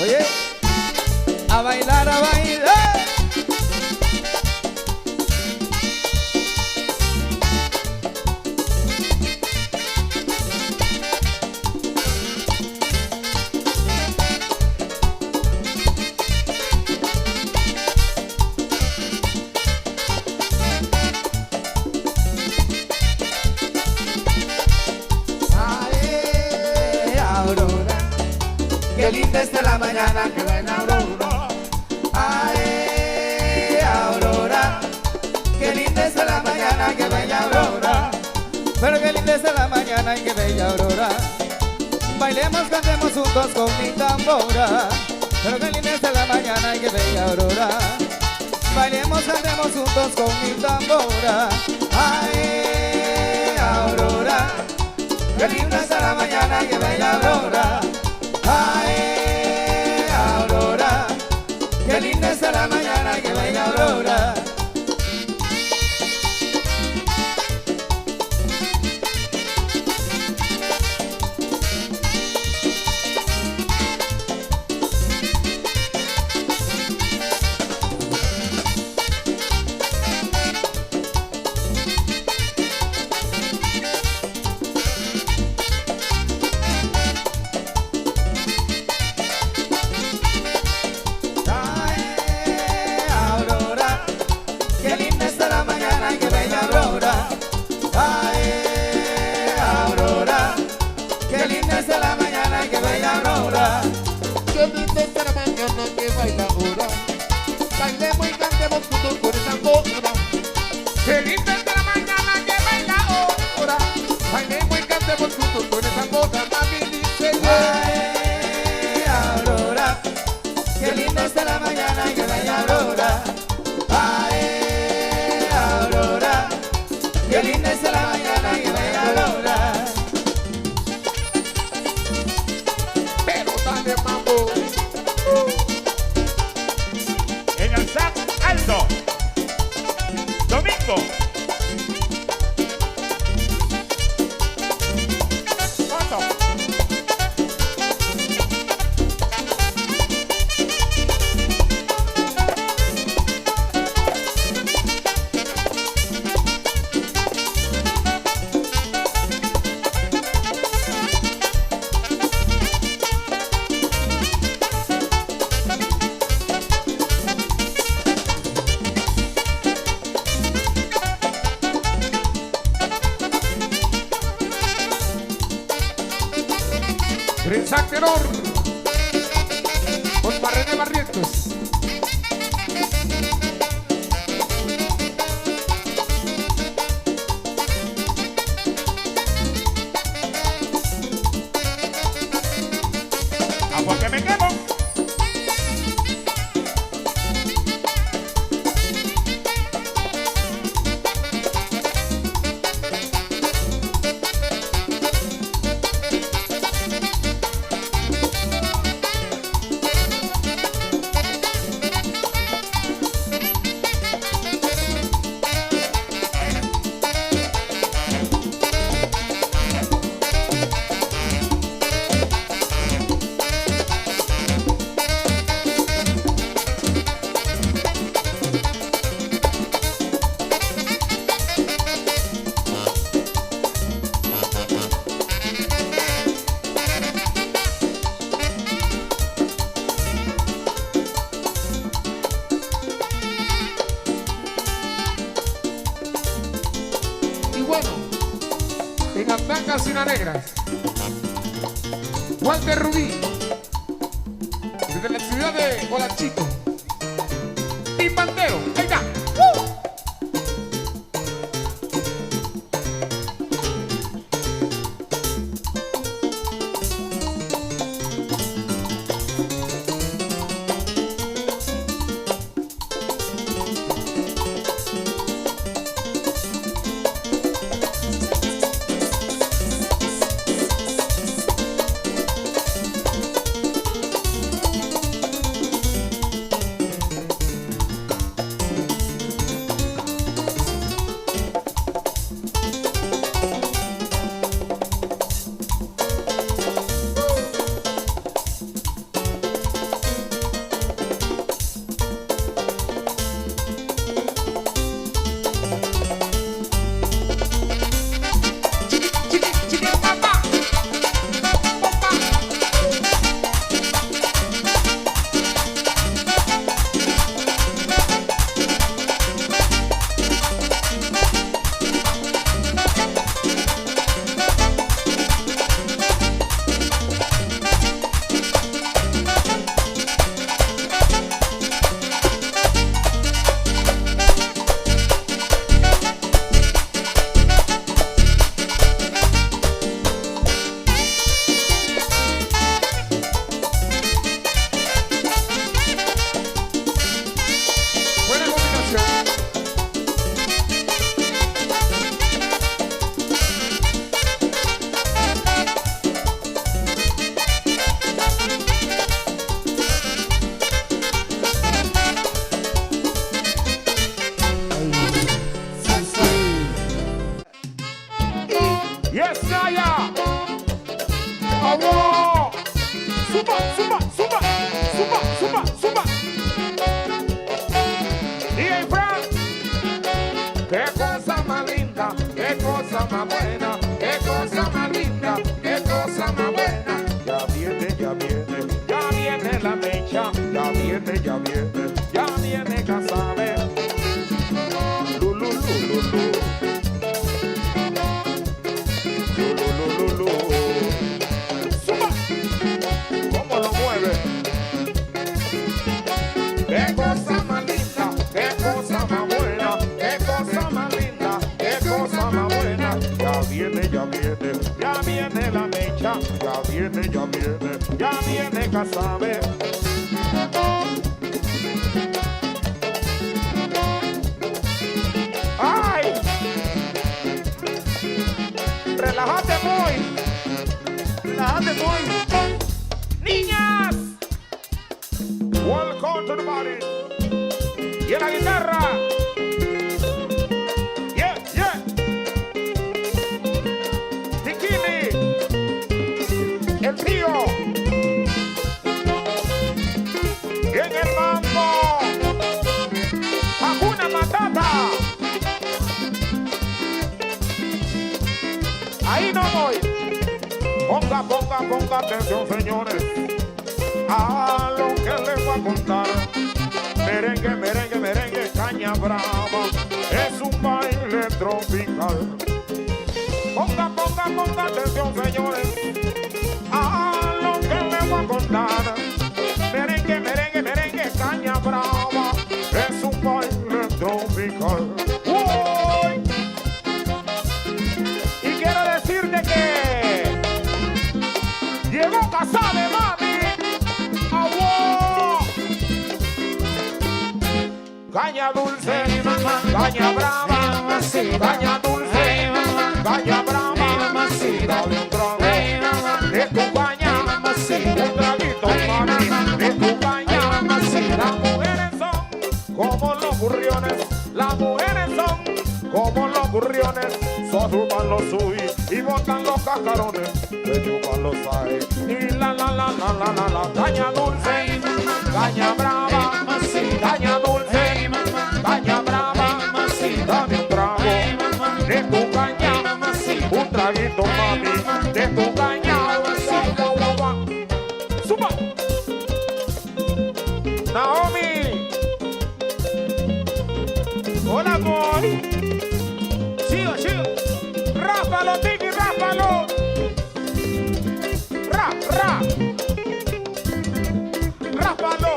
Oye, a bailar, a bailar. Qué linda está la mañana que baila Aurora. Ay, Aurora. Qué linda está la mañana que baila Aurora. Pero qué linda es la mañana y qué bella aurora. Bailemos, cantemos juntos con mi tambora. Pero qué linda es la mañana y qué bella aurora. Bailemos, cantemos juntos con mi tambora. Ay, Aurora. Qué linda está la mañana que baila Aurora. Ay, Aurora. Qué linda está la mañana que baila Aurora. Qué linda está la mañana que baila Aurora. Bailemos y cantemos juntos con esa tambora. Qué linda está la mañana que baila Aurora. Bailemos y cantemos juntos con esa tambora. Mami dice ay, Aurora. Qué linda está la mañana que baila Aurora. Ay, Aurora. Qué linda está la mañana que baila Aurora. de mambo. En el San Aldo. Domingo. Foto. Prensa Tenor con René Barrientos. ¿A por qué me quemo? Y bueno, en las blancas y las negras, Walter Rubí, desde la ciudad de Olanchito, y Pantero, ahí está. ¡Vamos! ¡Zumba, zumba, zumba! ¡Zumba, zumba, zumba! DJ Frank. ¡Qué cosa más linda! ¡Qué cosa más buena! ¡Qué cosa más linda! ¡Qué cosa más buena! Ya viene, ya viene, ya viene la mecha. Ya viene, ya viene, ya viene Casabe. Lu, lu, lu, lu, lu. ¡Zumba! ¿Cómo lo mueve? ¡Qué cosa más linda! ¡Qué cosa más buena! ¡Qué cosa más linda! ¡Qué cosa más buena! Ya viene, ya viene, ya viene la mecha. Ya viene, ya viene, ya viene Casabe. ¡Ay! Relájate muy. Relájate muy. Niñas. Welcome to the party. Y en la guitarra. Yeah, yeah. Bikini. El tío. Y en el mambo. Hakuna Matata. Ahí no voy. Ponga, ponga, ponga atención, señores, a lo que les voy a contar. Merengue, merengue, merengue, caña brava, es un baile tropical. Ponga, ponga, ponga atención, señores, a lo que les voy a contar. Merengue, merengue, merengue, caña brava, es un baile tropical. ¡Uy! Y quiero decirte que llegó Casabe, mami. ¡Agua! Caña dulce, caña brava, caña dulce, caña brava. Dale un trago de tu caña, un traguito, mami, de tu caña. Las mujeres son como los burriones, las mujeres son como los burriones. Sosuban los subis y botan los cascarones, le chupan los aires y la caña dulce, caña brava, caña dulce, caña brava. Dame un trago de tu caña, un traguito, mami, de tu caña. Suma. Naomi. Hola, boy. Sigo, sigo. Rápalo, Tiki, rápalo. Rápalo.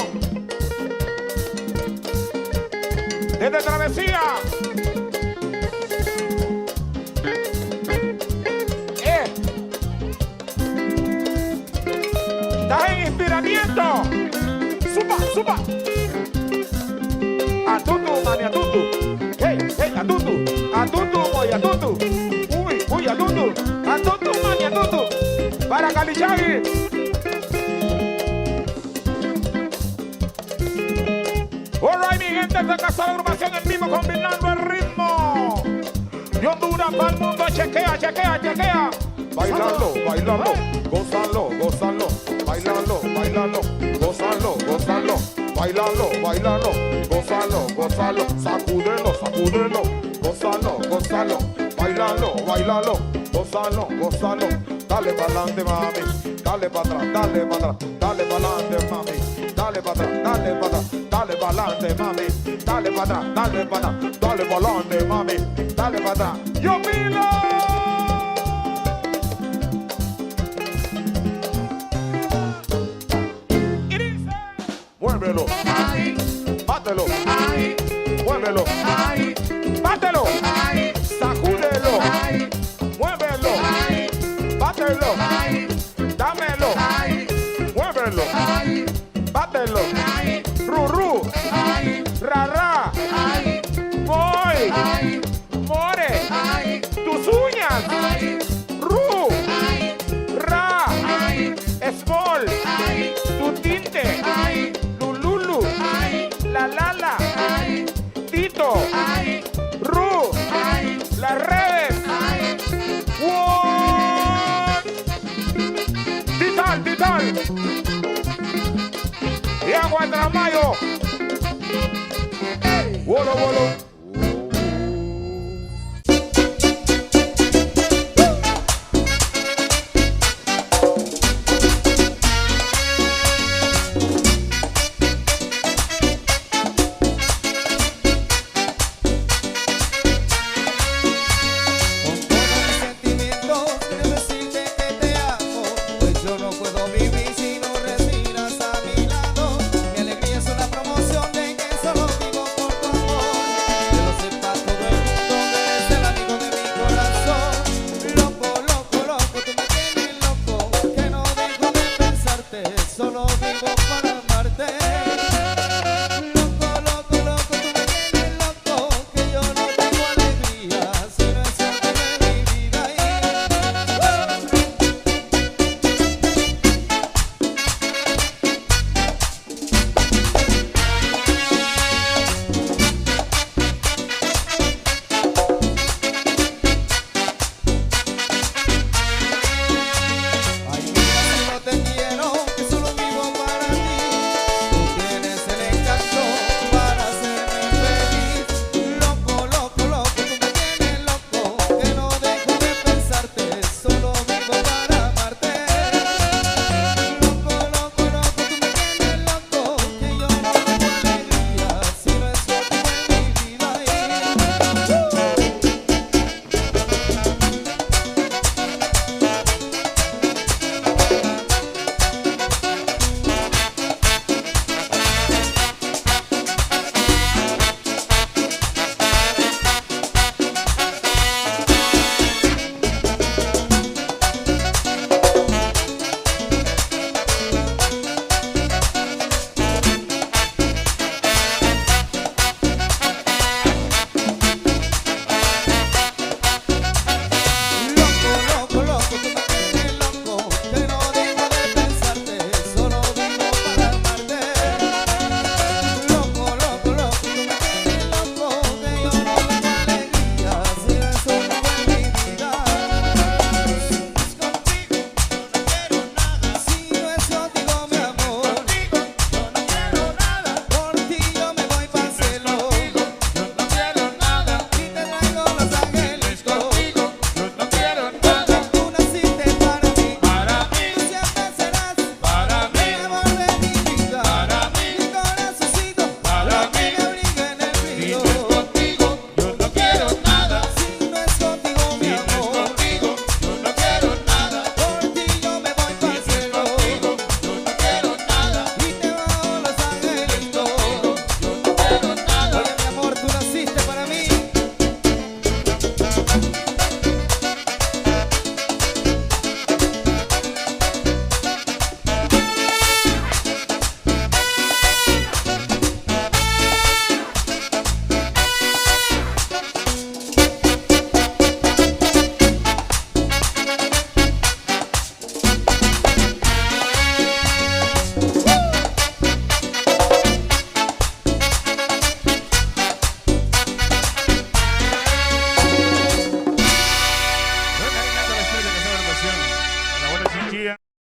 Desde Travesía. Estás en inspiramiento. Suba, suba. Atutu, mami, atutu. Hey, hey, atutu. Atutu, boy, atutu. Uy, atutu. Atutu, mami, atutu. Para Calichagui. Alright, mi gente, esta casa de agrupación en vivo combinando el ritmo. De Honduras para el mundo, chequea, chequea, chequea. Bailalo, bailalo, gózalo, gózalo. Bailalo, bailalo, gózalo, gózalo. Bailalo, bailalo, gózalo, gózalo. Sacúdelo, sacúdelo. Gózalo, gózalo. Bailalo, bailalo, gózalo, gózalo. Dale pa'lante, mami. Dale para atrás, dale para atrás. Dale pa'lante, mami. Dale para atrás, dale para atrás. Dale pa'lante, mami. Dale para atrás, dale para atrás. Dale pa'lante, mami. Dale para atrás. ¡Yo Milo! Muévelo, ay, bátelo, ay, muévelo, ay, bátelo, ay, sacúdelo, ay, muévelo, ay, bátelo, ay, dámelo, ay, muévelo, ay, bátelo, ay, ru, ay, ra, ay, voy, ay, more, ay, tus uñas, ay, ru, ay, ra, ay, small, ay, tu tinte, ay, la, ay, Tito, ay, Ru, ay, las redes, ay, what? Y agua Tramayo. Bolo, bolo. Solo